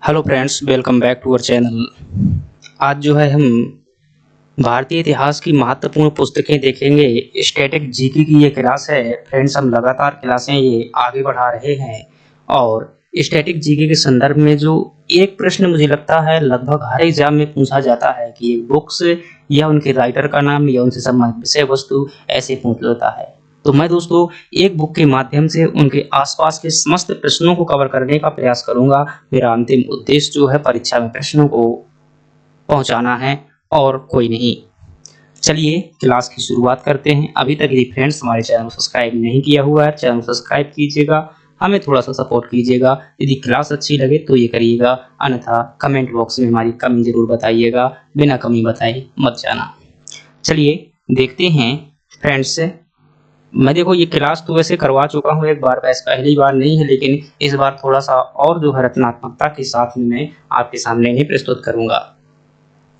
Hello friends, welcome back to our channel. आज जो है हम भारतीय इतिहास की महत्वपूर्ण पुस्तकें देखेंगे। स्टैटिक जीके की ये क्लास है फ्रेंड्स। हम लगातार क्लासें ये आगे बढ़ा रहे हैं और स्टैटिक जीके के संदर्भ में जो एक प्रश्न मुझे लगता है लगभग हर एग्जाम में पूछा जाता है कि एक बुक्स या उनके राइटर का नाम या उनसे संबंधित विषय वस्तु ऐसे पूछ लेता है। तो मैं दोस्तों एक बुक के माध्यम से उनके आसपास के समस्त प्रश्नों को कवर करने का प्रयास करूंगा। मेरा अंतिम उद्देश्य जो है परीक्षा में प्रश्नों को पहुंचाना है और कोई नहीं। चलिए क्लास की शुरुआत करते हैं। अभी तक यदि फ्रेंड्स हमारे चैनल को सब्सक्राइब नहीं किया हुआ है, चैनल को सब्सक्राइब कीजिएगा, हमें थोड़ा सा सपोर्ट कीजिएगा। यदि क्लास अच्छी लगे तो ये करिएगा, अन्यथा कमेंट बॉक्स में हमारी कमी जरूर बताइएगा। बिना कमी बताए मत जाना। चलिए देखते हैं फ्रेंड्स। मैं देखो ये क्लास तो वैसे करवा चुका हूँ एक बार, वैसे पहली बार नहीं है, लेकिन इस बार थोड़ा सा और जो है रचनात्मकता के साथ में मैं आपके सामने नहीं प्रस्तुत करूंगा।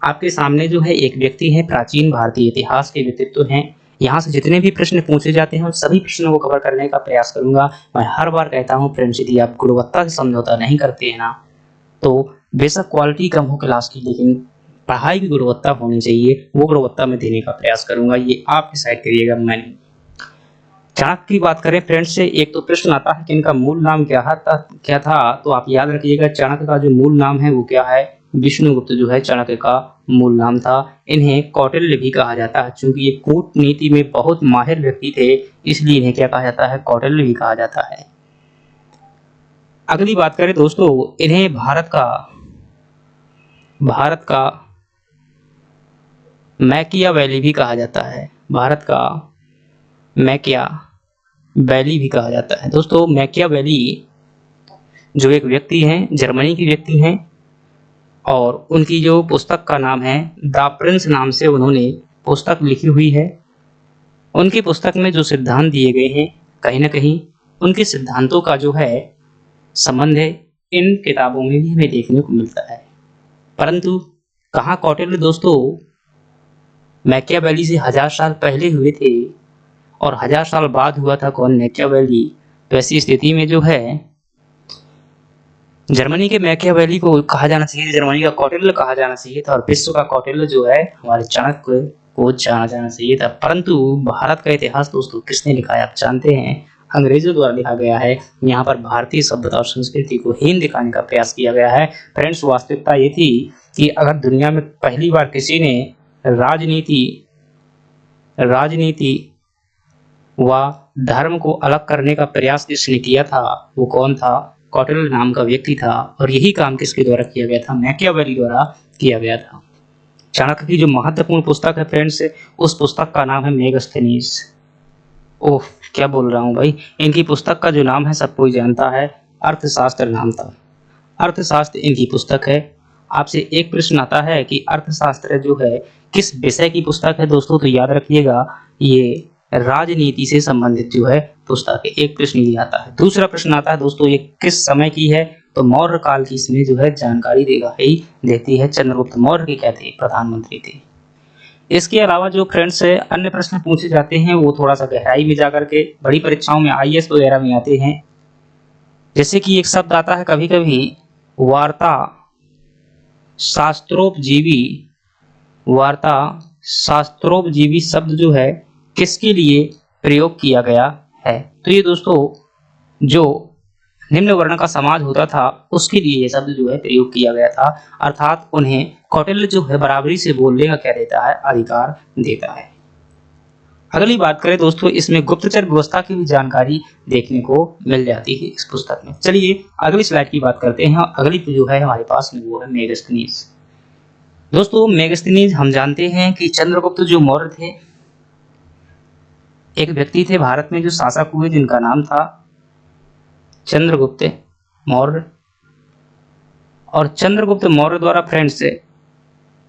आपके सामने जो है एक व्यक्ति है, प्राचीन भारतीय इतिहास के व्यक्तित्व हैं। यहाँ से जितने भी प्रश्न पूछे जाते हैं उन सभी प्रश्नों को कवर करने का प्रयास करूंगा। मैं हर बार कहता हूँ फ्रेंड्स, यदि आप गुणवत्ता से समझौता नहीं करते हैं ना, तो बेशक क्वालिटी कम हो क्लास की, लेकिन पढ़ाई की गुणवत्ता होनी चाहिए, वो गुणवत्ता में देने का प्रयास करूंगा। ये आप डिसाइड करिएगा, मैं नहीं। चाणक्य की बात करें फ्रेंड्स से, एक तो प्रश्न आता है कि इनका मूल नाम क्या था। तो आप याद रखिएगा चाणक्य का जो मूल नाम है वो क्या है, विष्णुगुप्त जो है चाणक्य का मूल नाम था। इन्हें कौटिल्य भी कहा जाता है, क्योंकि ये कूटनीति में बहुत माहिर व्यक्ति थे, इसलिए इन्हें क्या कहा जाता है, कौटिल्य भी कहा जाता है। अगली बात करें दोस्तों, इन्हें भारत का मैकियावेली भी कहा जाता है। भारत का मैकियावेली भी कहा जाता है। दोस्तों मैकियावेली जो एक व्यक्ति हैं, जर्मनी के व्यक्ति हैं, और उनकी जो पुस्तक का नाम है द प्रिंस नाम से उन्होंने पुस्तक लिखी हुई है। उनकी पुस्तक में जो सिद्धांत दिए गए हैं, कहीं ना कहीं उनके सिद्धांतों का जो है संबंध है इन किताबों में भी हमें देखने को मिलता है। परंतु कहाँ कौटिल्य दोस्तों मैकियावेली से 1000 साल पहले हुए थे, और 1000 साल बाद हुआ था कौन, मैकियावेली। तो ऐसी स्थिति में जो है जर्मनी के मैकियावेली को कहा जाना चाहिए, जर्मनी का कौटिल्य कहा जाना चाहिए था, और विश्व का कौटिल्य जो है हमारे चाणक्य को जाना जाना चाहिए था। परंतु भारत का इतिहास दोस्तों किसने लिखा है, आप जानते हैं, अंग्रेजों द्वारा लिखा गया है। यहाँ पर भारतीय सभ्यता और संस्कृति को हीन दिखाने का प्रयास किया गया है। फ्रेंड्स वास्तविकता ये थी कि अगर दुनिया में पहली बार किसी ने राजनीति व धर्म को अलग करने का प्रयास जिसने किया था वो कौन था, कौटिल्य नाम का व्यक्ति था। और यही काम किसके द्वारा किया गया था, मैकियावेली द्वारा किया गया था। चाणक्य की जो महत्वपूर्ण पुस्तक है फ्रेंड्स, उस पुस्तक का नाम है मेगस्थनीज। ओह क्या बोल रहा हूँ भाई। इनकी पुस्तक का जो नाम है सब कोई जानता है, अर्थशास्त्र नाम था। अर्थशास्त्र इनकी पुस्तक है। आपसे एक प्रश्न आता है कि अर्थशास्त्र जो है किस विषय की पुस्तक है दोस्तों, तो याद रखिएगा ये राजनीति से संबंधित जो है पुस्तक है। एक प्रश्न ये आता है। दूसरा प्रश्न आता है दोस्तों ये किस समय की है, तो मौर्य काल की इसमें जो है जानकारी देती है। चंद्रगुप्त मौर्य के क्या थे, प्रधानमंत्री थे। इसके अलावा जो फ्रेंड्स है अन्य प्रश्न पूछे जाते हैं वो थोड़ा सा गहराई में जाकर के बड़ी परीक्षाओं में आईएएस वगैरह में आते हैं। जैसे कि एक शब्द आता है कभी कभी वार्ता शास्त्रोपजीवी शब्द जो है किसके लिए प्रयोग किया गया है, तो ये दोस्तों जो निम्न वर्ण का समाज होता था उसके लिए ये शब्द जो है प्रयोग किया गया था। अर्थात उन्हें कौटिल्य जो है बराबरी से बोलने का क्या देता है, अधिकार देता है। अगली बात करें दोस्तों, इसमें गुप्तचर व्यवस्था की भी जानकारी देखने को मिल जाती है इस पुस्तक में। चलिए अगली स्लाइड की बात करते हैं। अगली जो है हमारे पास में वो है मेगस्थनीज। दोस्तों मेगस्थनीज हम जानते हैं कि चंद्रगुप्त जो मौर्य थे, एक व्यक्ति थे भारत में जो शासक हुए जिनका नाम था चंद्रगुप्त मौर्य। और चंद्रगुप्त मौर्य द्वारा फ्रेंड्स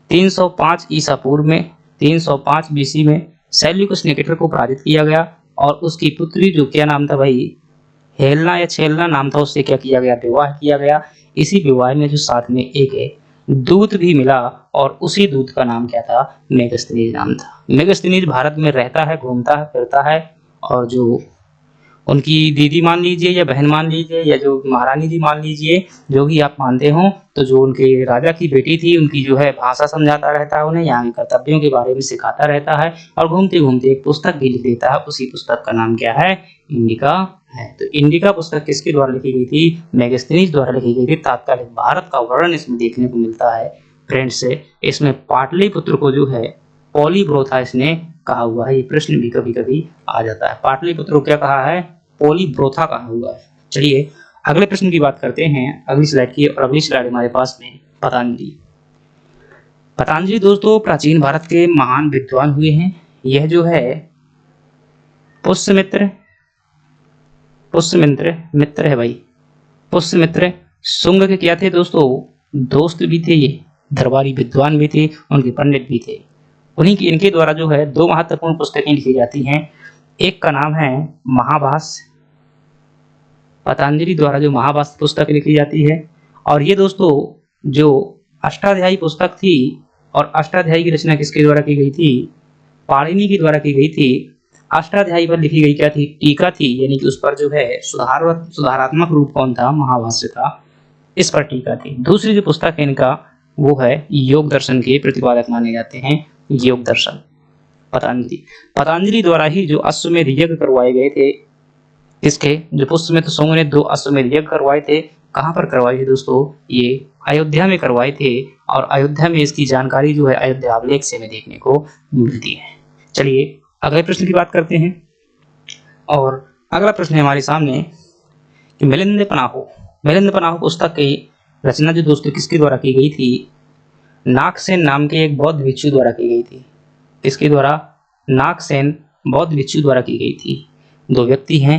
305 ईसा पूर्व में 305 बीसी में सेल्यूकस निकेटर को पराजित किया गया, और उसकी पुत्री जो क्या नाम था भाई, हेलना या छेलना नाम था, उससे क्या किया गया, विवाह किया गया। इसी विवाह में जो साथ में एक दूत भी मिला, और उसी दूत का नाम क्या था, मेगस्थनीज नाम था। मेगस्थनीज भारत में रहता है, घूमता है, फिरता है, और जो उनकी दीदी मान लीजिए या बहन मान लीजिए या जो महारानी जी मान लीजिए, जो भी आप मानते हो, तो जो उनके राजा की बेटी थी उनकी जो है भाषा समझाता रहता है उन्हें, यहाँ के कर्तव्यों के बारे में सिखाता रहता है और घूमते-घूमते एक पुस्तक भी लिख देता है। उसी पुस्तक का नाम क्या है? इंडिका है। तो इंडिका पुस्तक किसके द्वारा लिखी गई थी? मेगास्थनीज द्वारा लिखी गई थी। तात्कालिक भारत का वर्णन इसमें देखने को मिलता है फ्रेंड्स। इसमें पाटलिपुत्र को जो है पॉलीब्रोथा इसने कहा हुआ है। ये प्रश्न भी कभी-कभी आ जाता है। पाटलिपुत्र को क्या कहा है? पॉलीब्रोथा कहा हुआ है। चलिए अगले प्रश्न की बात करते हैं अगली स्लाइड की, और अगली स्लाइड हमारे पास में पतंजलि। पतंजलि दोस्तों प्राचीन भारत के महान विद्वान हुए हैं। यह जो है पुष्यमित्र मित्र है भाई। पुष्यमित्र शुंग के क्या थे दोस्तों? दोस्त भी थे, ये दरबारी विद्वान भी थे, उनके पंडित भी थे। उन्हीं की इनके द्वारा जो है दो महत्वपूर्ण पुस्तकें लिखी जाती हैं। एक का नाम है महाभाष्य, पतंजलि द्वारा जो महाभाष्य पुस्तक लिखी जाती है, और ये दोस्तों जो अष्टाध्यायी पुस्तक थी, और अष्टाध्यायी की रचना किसके द्वारा की गई थी? पाणिनि के द्वारा की गई थी। अष्टाध्यायी पर लिखी गई क्या थी? टीका थी, यानी कि उस पर जो है सुधारात्मक रूप कौन था? महाभाष्य था, इस पर टीका थी। दूसरी जो पुस्तक है इनका वो है योग दर्शन के प्रतिपादक माने जाते हैं, योग दर्शन पतंजलि द्वारा ही जो अश्वमेध यज्ञ करवाए गए थे, इसके जो पुष्यमित्र शुंग ने 2 अश्वमेध यज्ञ करवाए थे, कहाँ पर करवाए थे दोस्तों? ये अयोध्या में करवाए थे, और अयोध्या में इसकी जानकारी जो है अयोध्या अभिलेख से में देखने को मिलती है। चलिए अगले प्रश्न की बात करते हैं, और अगला प्रश्न है हमारे सामने कि मिलिंद पनाहो पुस्तक की रचना जो दोस्तों किसके द्वारा की गई थी? नागसेन नाम के एक बौद्ध भिक्षु द्वारा की गई थी। किसके द्वारा? नागसेन बौद्ध भिक्षु द्वारा की गई थी। 2 व्यक्ति हैं,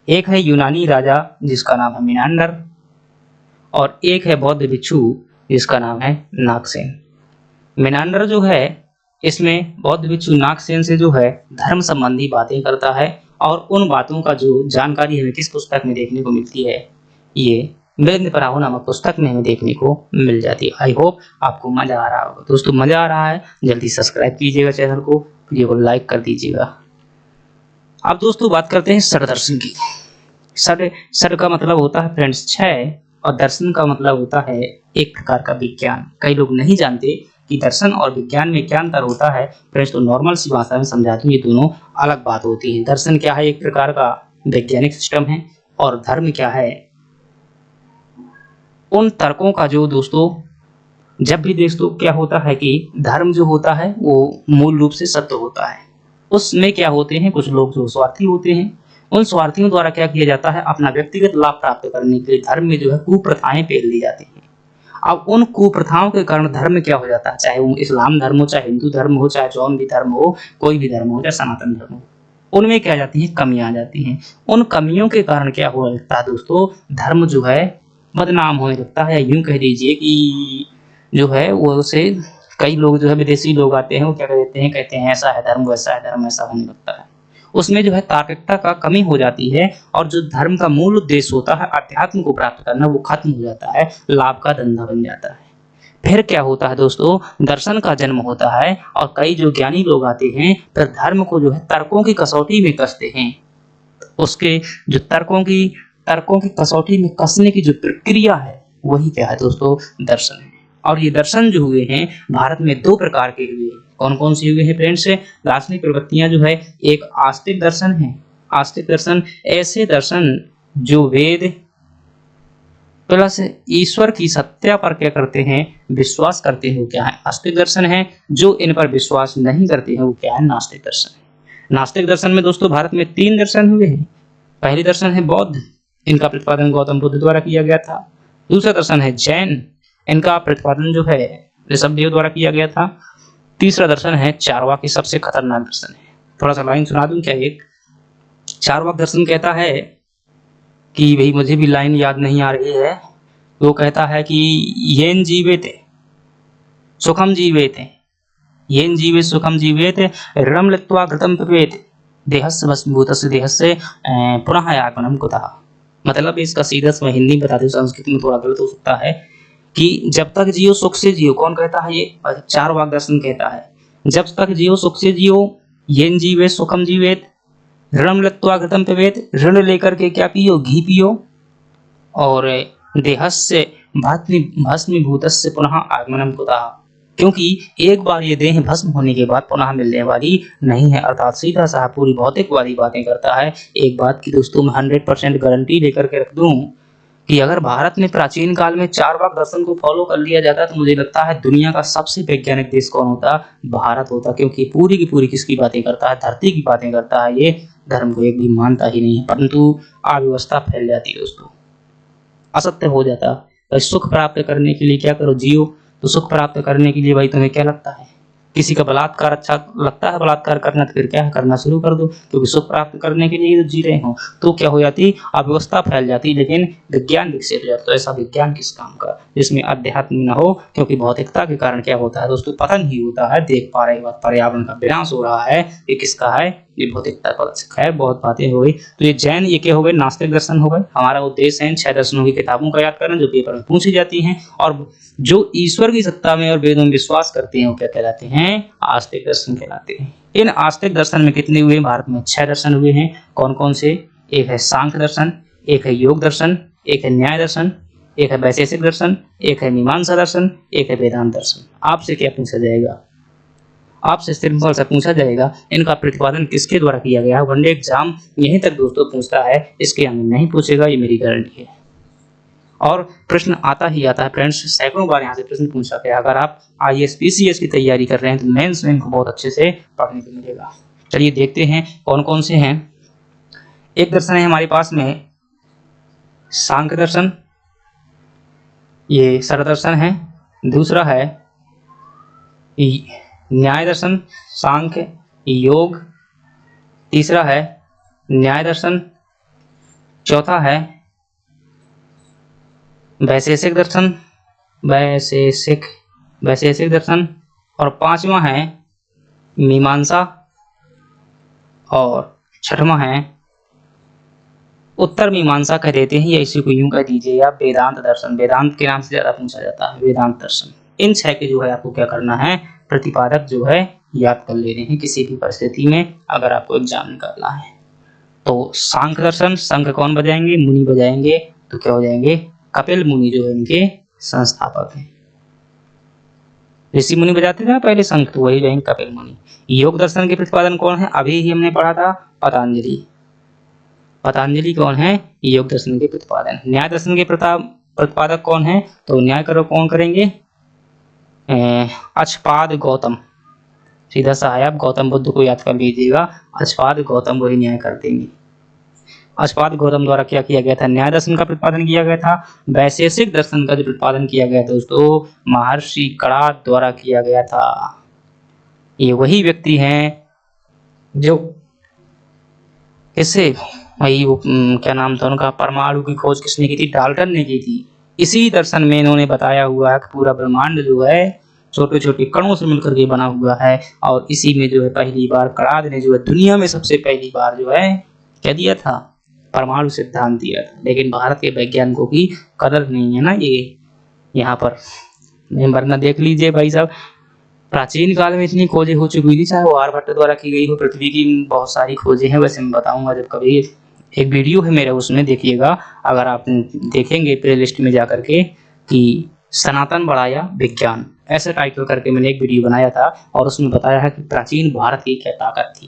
एक है यूनानी राजा जिसका नाम है मिनांडर, और एक है बौद्ध भिक्षु जिसका नाम है नागसेन। मिनांडर जो है इसमें बौद्ध भिक्षु नागसेन से जो है धर्म संबंधी बातें करता है, और उन बातों का जो जानकारी हमें किस पुस्तक में देखने को मिलती है? ये मिलिंद पनाहो नामक पुस्तक में हमें देखने को मिल जाती है। आई होप आपको मजा आ रहा होगा दोस्तों। मजा आ रहा है, जल्दी सब्सक्राइब कीजिएगा चैनल को, वीडियो को लाइक कर दीजिएगा। अब दोस्तों बात करते हैं षड दर्शन की। षड का मतलब होता है फ्रेंड्स 6, और दर्शन का मतलब होता है एक प्रकार का विज्ञान। कई लोग नहीं जानते कि दर्शन और विज्ञान में क्या अंतर होता है फ्रेंड्स, तो नॉर्मल सी भाषा में समझा दूं, ये दोनों अलग बात होती है। दर्शन क्या है? एक प्रकार का वैज्ञानिक सिस्टम है, और धर्म क्या है? उन तर्कों का जो दोस्तों, जब भी दोस्तों क्या होता है कि धर्म जो होता है वो मूल रूप से सत्य होता है। उसमें क्या होते हैं, कुछ लोग जो स्वार्थी होते हैं, उन स्वार्थियों द्वारा क्या किया जाता है? अपना व्यक्तिगत लाभ प्राप्त करने के लिए धर्म में जो है कुप्रथाएं पेल दी जाती हैं। अब उन कुप्रथाओं के कारण धर्म क्या हो जाता है? चाहे वो इस्लाम धर्म हो, चाहे हिंदू धर्म हो, चाहे जौन भी धर्म हो, कोई भी धर्म हो, चाहे सनातन धर्म हो, उनमें क्या जाती है? कमियां आ जाती हैं। उन कमियों के कारण क्या हो लगता है दोस्तों? धर्म जो है बदनाम होने लगता है। यूं कह दीजिए कि जो है वो उसे कई लोग जो है विदेशी लोग आते हैं, वो क्या कहते हैं? कहते हैं ऐसा है धर्म, वैसा है धर्म, ऐसा होने लगता है। उसमें जो है तार्किकता का कमी हो जाती है, और जो धर्म का मूल उद्देश्य होता है अध्यात्म को प्राप्त करना, वो खत्म हो जाता है, लाभ का धंधा बन जाता है। फिर क्या होता है दोस्तों? दर्शन का जन्म होता है, और कई जो ज्ञानी लोग आते हैं फिर धर्म को जो है तर्कों की कसौटी में कसते हैं। उसके जो तर्कों की कसौटी में कसने की जो प्रक्रिया है वही क्या है दोस्तों? दर्शन है। और ये दर्शन जो हुए हैं भारत में 2 प्रकार के हुए हैं। कौन कौन से हुए हैं फ्रेंड्स? दार्शनिक प्रवृत्तियां जो है, एक आस्तिक दर्शन है। आस्तिक दर्शन ऐसे दर्शन जो वेद प्लस ईश्वर की सत्ता पर क्या करते हैं? विश्वास करते हैं, वो क्या है? आस्तिक दर्शन है। जो इन पर विश्वास नहीं करते हैं वो क्या है? नास्तिक दर्शन है। नास्तिक दर्शन में दोस्तों भारत में 3 दर्शन हुए हैं। पहली दर्शन है बौद्ध, इनका प्रतिपादन गौतम बुद्ध द्वारा किया गया था। दूसरा दर्शन है जैन, इनका प्रतिपादन जो है ऋषभदेव द्वारा किया गया था। तीसरा दर्शन है चारवाक, सबसे खतरनाक दर्शन है। थोड़ा सा लाइन सुना दूं क्या? एक चारवाक दर्शन कहता है कि भाई मुझे भी लाइन याद नहीं आ रही है, वो कहता है कि येन जीवेते सुखम जीवेते, येन जीवे सुखम जीवेते, ऋणम लित्वा घृतम पिबेते, देहस्य भस्मीभूतस्य देहस्य पुनः आगमनम कुतः। मतलब इसका सीधा मैं हिंदी बता दूं, संस्कृत में थोड़ा गलत हो सकता है, कि जब तक जियो सुख से जियो। कौन कहता है ये? चारवाक दर्शन कहता है जब तक जियो सुख से जियो, येन जीवे सुखम जीवेत, ऋणम लत्वा घृतम पिबेत, ऋण लेकर के क्या पियो, घी पियो। और देहस्य भस्मीभूतस्य पुनः आगमनम कुतः, क्योंकि एक बार ये देह भस्म होने के बाद पुनः मिलने वाली नहीं है, अर्थात सीधा सा पूरी भौतिक वाली बातें करता है। एक बात की दोस्तों मैं 100% गारंटी लेकर के रख दूं कि अगर भारत में प्राचीन काल में चारवाक दर्शन को फॉलो कर लिया जाता तो मुझे लगता है दुनिया का सबसे वैज्ञानिक देश कौन होता, भारत होता, क्योंकि पूरी की पूरी किसकी बातें करता है, धरती की बातें करता है। ये धर्म को एक भी मानता ही नहीं है, परंतु अव्यवस्था फैल जाती है दोस्तों, असत्य हो जाता। तो सुख प्राप्त करने के लिए क्या करो, जियो। तो सुख प्राप्त करने के लिए भाई तुम्हें क्या लगता है, किसी का बलात्कार अच्छा लगता है बलात्कार करना, तो फिर क्या है, करना शुरू कर दो, क्योंकि सुख प्राप्त करने के लिए तो जी रहे हो। तो क्या हो जाती, अव्यवस्था फैल जाती, लेकिन विज्ञान विकसित हो जाता। तो ऐसा विज्ञान किस काम का जिसमें अध्यात्म न हो, क्योंकि भौतिकता के कारण क्या होता है दोस्तों, पतन ही होता है। देख पा रहे बात, पर्यावरण का विनाश हो रहा है, ये किसका है, ये भौतिकता का। खैर बहुत बातें हो गई। तो ये जैन ये क्या हो गए, नास्तिक दर्शन हो गए। हमारा उद्देश्य है 6 दर्शनों की किताबों का याद करना जो पेपर में पूछी जाती हैं, और जो ईश्वर की सत्ता में और वेदों में विश्वास करते हैं वो क्या कहलाते हैं, आस्तिक दर्शन कहलाते हैं। इन आस्तिक दर्शन में कितने हुए, भारत में 6 दर्शन हुए हैं। कौन कौन से, एक है सांख्य दर्शन, एक है योग दर्शन, एक है न्याय दर्शन, एक है वैशेषिक दर्शन, एक है मीमांसा दर्शन, एक है वेदांत दर्शन। आपसे क्या पूछा जाएगा, आपसे सिंपल सा पूछा जाएगा इनका प्रतिपादन किसके द्वारा किया गया है। वनडे एग्जाम यहीं तक दोस्तों पूछता है, इसके आगे नहीं पूछेगा, ये मेरी गारंटी है। और प्रश्न आता ही आता है फ्रेंड्स, सैकड़ों बार यहाँ से प्रश्न पूछा गया। अगर आप IAS PCS की तैयारी कर रहे हैं तो मेंस में इनको बहुत अच्छे से पढ़ने को मिलेगा। चलिए देखते हैं कौन कौन से हैं। एक दर्शन है हमारे पास में सांख्य दर्शन, ये सरल दर्शन है। दूसरा है न्याय दर्शन, सांख्य, योग। तीसरा है न्याय दर्शन। चौथा है वैशेषिक दर्शन, वैशेषिक दर्शन। और पांचवा है मीमांसा। और छठवां है उत्तर मीमांसा कह देते हैं, या इसी को यूं कह दीजिए आप वेदांत दर्शन। वेदांत के नाम से ज्यादा पूछा जाता है वेदांत दर्शन। इन 6 के जो है आपको क्या करना है, प्रतिपादक जो है याद कर लेने हैं किसी भी परिस्थिति में अगर आपको एग्जाम निकालना है। तो सांख्य दर्शन, शंख कौन बजाएंगे, मुनि बजाएंगे। तो क्या हो जाएंगे, कपिल मुनि जो है इनके संस्थापक हैं। ऋषि मुनि बजाते थे ना पहले शंख, तो वही रहेंगे कपिल मुनि। योग दर्शन के प्रतिपादन कौन है, अभी ही हमने पढ़ा था, पतंजलि। पतंजलि कौन है, योग दर्शन के प्रतिपादन। न्याय दर्शन के प्रतिपादक कौन है, तो न्याय करो कौन करेंगे, अक्षपाद गौतम। सीधा सा है, आप गौतम बुद्ध को याद कर लीजिएगा, अक्षपाद गौतम वही न्याय कर देंगे। अक्षपाद गौतम द्वारा क्या किया गया था, न्याय दर्शन का प्रतिपादन किया गया था। वैशेषिक दर्शन का जो प्रतिपादन किया गया था दोस्तों, महर्षि कणाद द्वारा किया गया था। ये वही व्यक्ति हैं जो इससे वही क्या नाम था उनका, परमाणु की खोज किसने की थी, डाल्टन ने की थी। इसी दर्शन में इन्होंने बताया हुआ है कि पूरा ब्रह्मांड जो है छोटे छोटे कणों से मिलकर के बना हुआ है, और इसी में जो है पहली बार कणाद ने जो है दुनिया में सबसे पहली बार जो है क्या दिया था, परमाणु सिद्धांत दिया था। लेकिन भारत के वैज्ञानिकों की कदर नहीं है ना ये यहाँ पर, वरना देख लीजिए भाई साहब, प्राचीन काल में इतनी खोजें हो चुकी थी, चाहे वो आर्यभट्ट द्वारा की गई हो, पृथ्वी की बहुत सारी खोजें हैं। वैसे मैं बताऊंगा जब कभी, एक वीडियो है मेरा उसमें देखिएगा, अगर आप देखेंगे प्ले लिस्ट में जाकर के कि सनातन बढ़ाया विज्ञान, ऐसे टाइटल करके मैंने एक वीडियो बनाया था, और उसमें बताया है कि प्राचीन भारत की क्या ताकत थी।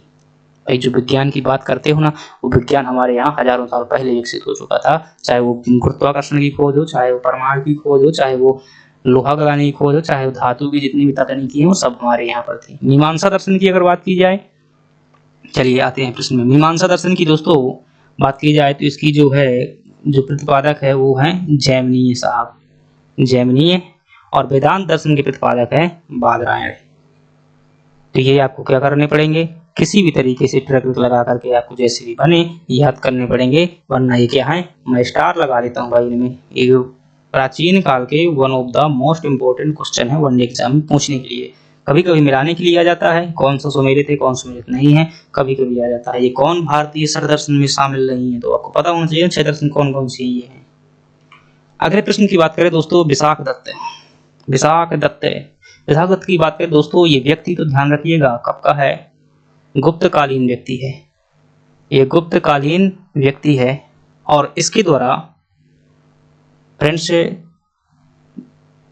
भाई जो विज्ञान की बात करते हो ना, वो विज्ञान हमारे यहाँ हजारों साल पहले विकसित हो चुका था। चाहे वो गुरुत्वाकर्षण की खोज हो, चाहे वो परमाणु की खोज हो, चाहे वो लोहा गलाने की खोज हो, चाहे वो धातु की जितनी भी तकनीकी है वो सब हमारे यहाँ पर थी। मीमांसा दर्शन की अगर बात की जाए, चलिए आते हैं प्रश्न में। मीमांसा दर्शन की दोस्तों बात की जाए तो इसकी जो है जो प्रतिपादक है वो है जैमिनीय साहब, जैमिनीय। और वेदांत दर्शन के प्रतिपादक है बादरायण। तो ये आपको क्या करने पड़ेंगे, किसी भी तरीके से ट्रैक लगा करके आपको जैसे भी बने याद करने पड़ेंगे, वरना ये क्या है, मैं स्टार लगा देता हूँ भाई इनमें। ये प्राचीन काल के one of the most important question है वन एग्जाम में पूछने के लिए। कभी कभी मिलाने के लिए आ जाता है, कौन सा सुमेलित है कौन सुमेलित नहीं है, कभी कभी आ जाता है ये कौन भारतीय सर दर्शन में शामिल नहीं है, तो आपको पता होना चाहिए 6 दर्शन कौन कौन से ये हैं। अगले प्रश्न की बात करें दोस्तों, विशाख दत्त। विशाख दत्त, विशाख दत्त की बात करें दोस्तों, ये व्यक्ति तो ध्यान रखिएगा कब का है, गुप्तकालीन व्यक्ति है। ये गुप्तकालीन व्यक्ति है और इसके द्वारा फ्रेंड्स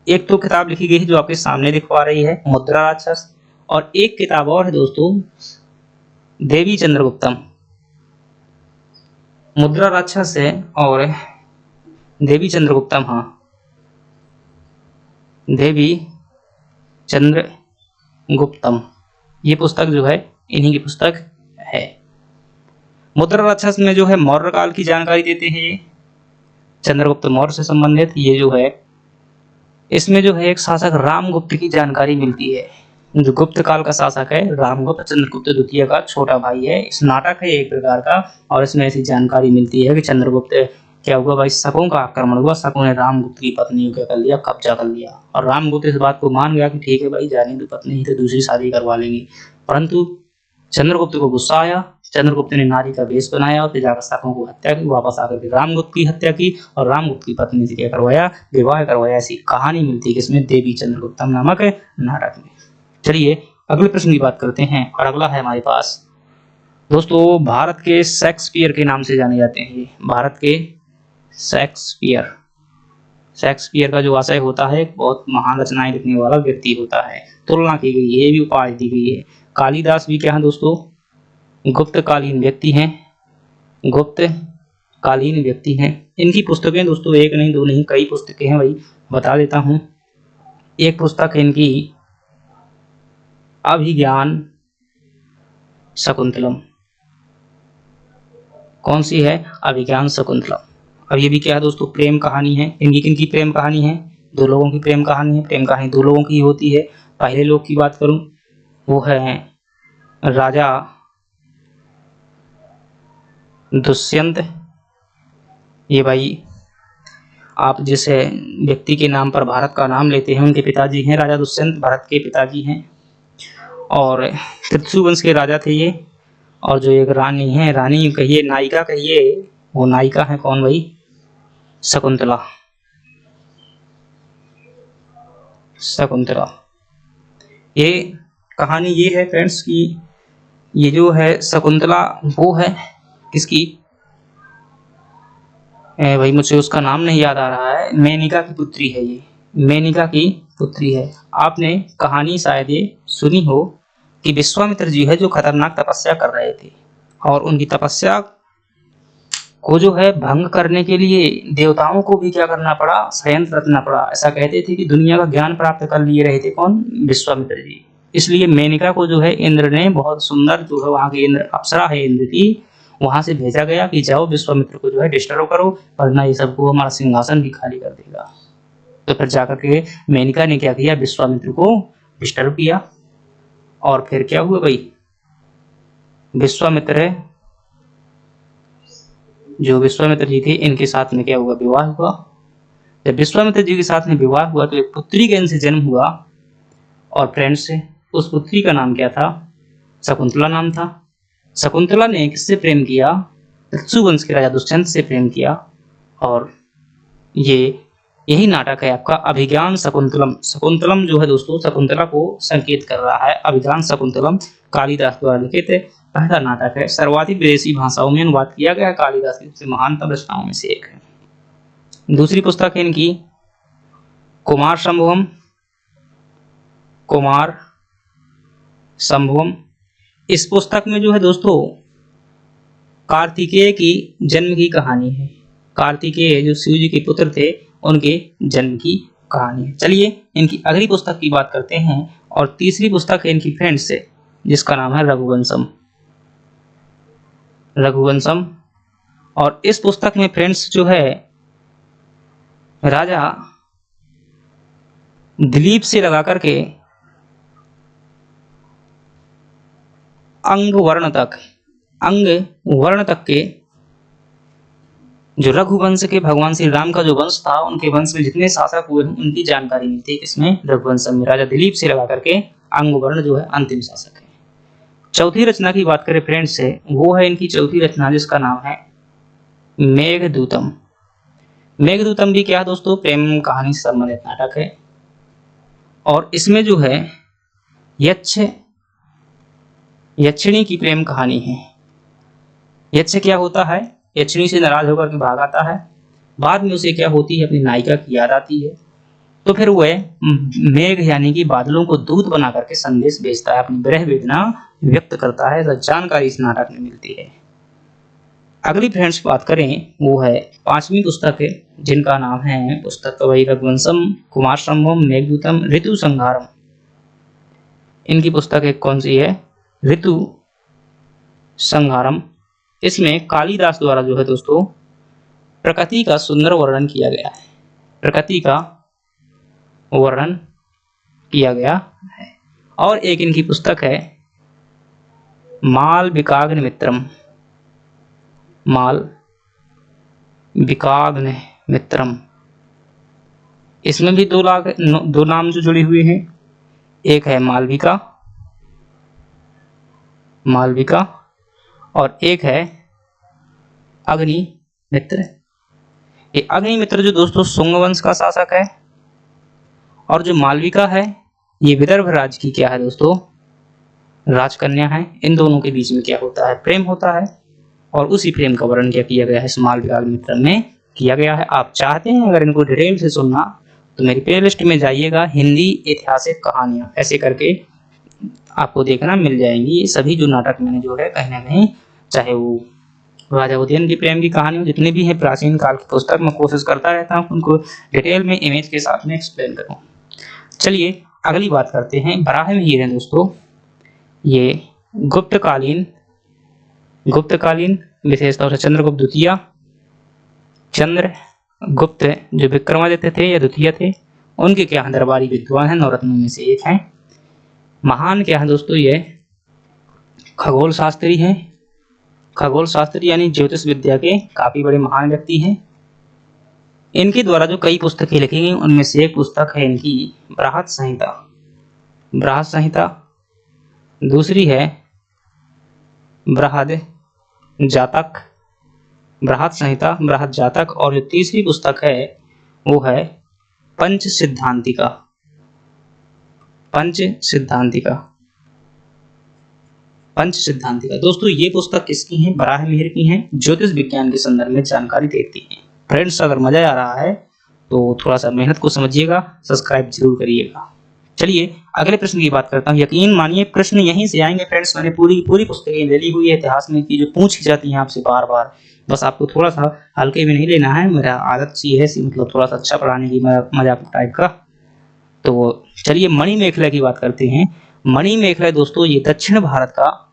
एक तो किताब लिखी गई है जो आपके सामने दिख पा रही है, मुद्रा राक्षस, और एक किताब और है दोस्तों, देवी चंद्रगुप्तम। मुद्रा राक्षस है और देवी चंद्रगुप्तम, हाँ, देवी चंद्रगुप्तम, ये पुस्तक जो है इन्हीं की पुस्तक है। मुद्रा राक्षस में जो है मौर्य काल की जानकारी देते हैं ये, चंद्रगुप्त मौर्य से संबंधित ये जो है, इसमें जो है एक शासक रामगुप्त की जानकारी मिलती है। जो गुप्त काल का शासक है रामगुप्त, चंद्रगुप्त द्वितीय का छोटा भाई है। इस नाटक है एक प्रकार का, और इसमें ऐसी जानकारी मिलती है कि चंद्रगुप्त क्या हुआ भाई, शकों का आक्रमण हुआ, शकों ने रामगुप्त की पत्नी को क्या कर लिया, कब्जा कर लिया, और रामगुप्त इस बात को मान गया कि ठीक है भाई, जाने दो, पत्नी ही तो दूसरी शादी करवा लेंगे। परंतु चंद्रगुप्त को गुस्सा आया, चंद्रगुप्त ने नारी का वेश बनाया और फिर जाकर शकों को हत्या की, वापस आकर के रामगुप्त की हत्या की और रामगुप्त की पत्नी से क्या करवाया, विवाह करवाया। ऐसी कहानी मिलती है किसमें, देवी चंद्रगुप्तम नामक नाटक में। चलिए अगले प्रश्न की बात करते हैं, और अगला है हमारे पास दोस्तों, भारत के शेक्सपियर के नाम से जाने जाते हैं। भारत के शेक्सपियर, शेक्सपियर का जो आशय होता है, बहुत महान रचनाएं लिखने वाला व्यक्ति होता है। तुलना की गई है, ये भी उपाधि दी गई है। कालिदास भी क्या है दोस्तों, गुप्तकालीन व्यक्ति हैं, गुप्तकालीन व्यक्ति हैं। इनकी पुस्तकें दोस्तों एक नहीं दो नहीं कई पुस्तकें हैं भाई, बता देता हूं। एक पुस्तक है इनकी अभिज्ञान शकुंतलम। कौन सी है, अभिज्ञान शकुंतलम। अब ये भी क्या है दोस्तों, प्रेम कहानी है। इनकी किनकी प्रेम कहानी है, दो लोगों की प्रेम कहानी है। प्रेम कहानी दो लोगों की होती है। पहले लोग की बात करूं, वो है राजा दुष्यंत। ये भाई आप जिस व्यक्ति के नाम पर भारत का नाम लेते हैं, उनके पिताजी हैं राजा दुष्यंत, भारत के पिताजी हैं, और त्रिशु वंश के राजा थे ये। और जो एक रानी है, रानी कहिए, नायिका कहिए, वो नायिका है कौन भाई, शकुंतला। शकुंतला, ये कहानी ये है फ्रेंड्स की, ये जो है शकुंतला वो है किसकी, भाई मुझे उसका नाम नहीं याद आ रहा है, मेनका की पुत्री है ये, मेनका की पुत्री है। आपने कहानी शायद ये सुनी हो कि विश्वामित्र जी है जो खतरनाक तपस्या कर रहे थे, और उनकी तपस्या को जो है भंग करने के लिए देवताओं को भी क्या करना पड़ा, षड्यंत्र रचना पड़ा। ऐसा कहते थे कि दुनिया का ज्ञान प्राप्त कर लिए रहे थे कौन, विश्वामित्र जी। इसलिए मेनका को जो है इंद्र ने बहुत सुंदर, जो है वहां की इंद्र अप्सरा है इंद्र की, वहां से भेजा गया कि जाओ विश्वामित्र को जो है डिस्टर्ब करो, वरना ये सबको हमारा सिंहासन भी खाली कर देगा। तो फिर जाकर के मेनका ने क्या किया, विश्वामित्र को डिस्टर्ब किया, और फिर क्या हुआ भाई, विश्वामित्र जो विश्वामित्र जी थे इनके साथ में क्या हुआ, विवाह हुआ। जब विश्वामित्र जी के साथ में विवाह हुआ तो एक पुत्री का इनसे जन्म हुआ, और फ्रेंड्स उस पुत्री का नाम क्या था, शकुंतला नाम था। शकुंतला ने किससे प्रेम किया, त्रिशु वंश के राजा दुष्यंत से प्रेम किया, और ये यही नाटक है आपका अभिज्ञान शकुंतलम। शकुंतलम जो है दोस्तों, शकुंतला को संकेत कर रहा है। अभिज्ञान शकुंतलम कालिदास द्वारा लिखित पहला नाटक है, सर्वाधिक विदेशी भाषाओं में अनुवाद किया गया, कालिदास की सबसे महानतम रचनाओं में से एक है। दूसरी पुस्तक है इनकी कुमार संभवम, कुमार संभवम। इस पुस्तक में जो है दोस्तों कार्तिकेय की जन्म की कहानी है। कार्तिकेय जो शिव जी के पुत्र थे, उनके जन्म की कहानी है। चलिए इनकी अगली पुस्तक की बात करते हैं, और तीसरी पुस्तक है इनकी फ्रेंड्स से, जिसका नाम है रघुवंशम। रघुवंशम, और इस पुस्तक में फ्रेंड्स जो है राजा दिलीप से लगा करके अंग वर्ण तक के जो रघुवंश के भगवान श्री राम का जो वंश था, उनके वंश में जितने शासक हुए उनकी जानकारी मिलती है किसमें, रघुवंशम में। राजा दिलीप से लगा करके अंग वर्ण जो है अंतिम शासक है। चौथी रचना की बात करें फ्रेंड्स से, वो है इनकी चौथी रचना, जिसका नाम है मेघदूतम। मेघदूतम भी क्या है दोस्तों, प्रेम कहानी से संबंधित नाटक है, और इसमें जो है यक्षिणी की प्रेम कहानी है। यक्ष से क्या होता है, यक्षिणी से नाराज होकर के भाग आता है। बाद में उसे क्या होती है, अपनी नायिका की याद आती है। तो फिर वह मेघ यानी कि बादलों को दूत बना करके संदेश भेजता है, अपनी विरह वेदना व्यक्त करता है। ऐसा जानकारी इस नाटक में मिलती है। अगली फ्रेंड्स बात करें, वो है 5वीं पुस्तक है, जिनका नाम है पुस्तक वही रघुवंशम, कुमार संभवम, मेघदूतम, ऋतु संहारम। इनकी पुस्तक एक कौन सी है, ऋतु संहारम। इसमें कालिदास द्वारा जो है दोस्तों प्रकृति का सुंदर वर्णन किया गया है, प्रकृति का वर्णन किया गया है। और एक इनकी पुस्तक है मालविकाग्नि मित्रम, मालविकाग्नि मित्रम। इसमें भी दो नाम जो जुड़े हुए हैं, एक है मालविका और एक है अग्नि मित्र। ये अग्नि मित्र जो दोस्तों शुंग वंश का शासक है, और जो मालविका है ये विदर्भ राज्य की क्या है दोस्तों, राजकन्या है। इन दोनों के बीच में क्या होता है, प्रेम होता है, और उसी प्रेम का वर्णन क्या किया गया है इस मालविका मित्र में किया गया है। आप चाहते हैं अगर इनको डिटेल से सुनना तो मेरी प्लेलिस्ट में जाइएगा, हिंदी ऐतिहासिक कहानियां, ऐसे करके आपको देखना मिल जाएंगी। ये सभी जो नाटक मैंने जो है कहीं ना कहीं, चाहे वो राजा उदयन की प्रेम की कहानी जितने भी हैं प्राचीन काल की पुस्तक, मैं कोशिश करता रहता हूँ उनको डिटेल में इमेज के साथ में एक्सप्लेन करूँ। चलिए अगली बात करते हैं, बराह मिहिर है दोस्तों। ये गुप्तकालीन विशेष तौर से चंद्रगुप्त द्वितीय, चंद्रगुप्त जो विक्रमादित्य थे या द्वितीय थे, उनके क्या दरबारी विद्वान हैं, नवरत्नों में से एक हैं। महान क्या है दोस्तों, ये खगोल शास्त्री हैं, खगोल शास्त्री यानी ज्योतिष विद्या के काफी बड़े महान व्यक्ति हैं। इनके द्वारा जो कई पुस्तकें लिखी गई उनमें से एक पुस्तक है इनकी बृहत संहिता, दूसरी है बृहद जातक, और जो तीसरी पुस्तक है वो है पंच सिद्धांतिका। दोस्तों ये पुस्तक किसकी है, बराह मिहिर की है, ज्योतिष विज्ञान के संदर्भ में जानकारी देती है। फ्रेंड्स अगर मजा आ रहा है तो थोड़ा सा मेहनत को समझिएगा, सब्सक्राइब जरूर करिएगा। चलिए अगले प्रश्न की बात करता हूँ। यकीन मानिए प्रश्न यहीं से आएंगे फ्रेंड्स, मैंने पूरी पुस्तकें ले ली हुई है इतिहास में की, जो पूछी जाती हैं आपसे बार बार, बस आपको थोड़ा सा हल्के में नहीं लेना है। मेरा आदत सी है, मतलब थोड़ा सा अच्छा पढ़ाने की मजाक टाइप का। तो चलिए मणिमेखला की बात करते हैं। मणिमेखला दोस्तों ये दक्षिण भारत का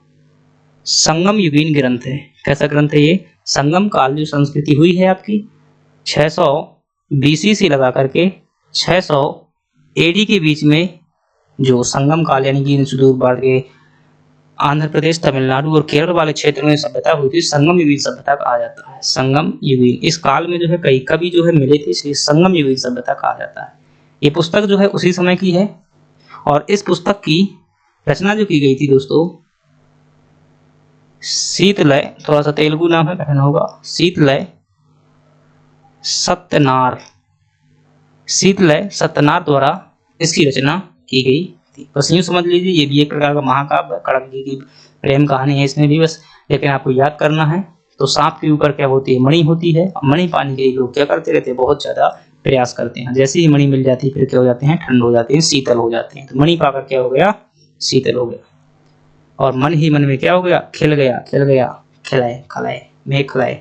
संगम युगीन ग्रंथ है। कैसा ग्रंथ है ये, संगम काल जो संस्कृति हुई है आपकी 600 BC से लगा करके 600 AD के बीच में, जो संगम काल यानी कि सुदूर भारत के आंध्र प्रदेश, तमिलनाडु और केरल वाले क्षेत्र में सभ्यता हुई थी, संगम युगीन सभ्यता कहा जाता है। संगम युगीन, इस काल में जो है कई कवि जो है मिले थे, इसलिए संगम युगीन सभ्यता कहा जाता है। ये पुस्तक जो है उसी समय की है, और इस पुस्तक की रचना जो की गई थी दोस्तों शीतलय, थोड़ा सा तेलुगु नाम है, कहना होगा शीतलय सत्यनार द्वारा इसकी रचना की गई थी। बस यूं समझ लीजिए ये भी एक प्रकार का महाकाव्य, कड़ंगी की प्रेम कहानी है इसमें भी बस, लेकिन आपको याद करना है। तो सांप के ऊपर क्या होती है, मणि होती है। मणि पाने के लिए लोग क्या करते रहते हैं, बहुत ज्यादा प्रयास करते हैं। जैसे ही मणि मिल जाती है फिर क्या हो जाते हैं, ठंड हो जाते हैं, शीतल हो जाते हैं। तो मणि पाकर क्या हो गया, शीतल हो गया, और मन ही मन में क्या हो गया, खिल गया, खिलाए मेघ खिलाए।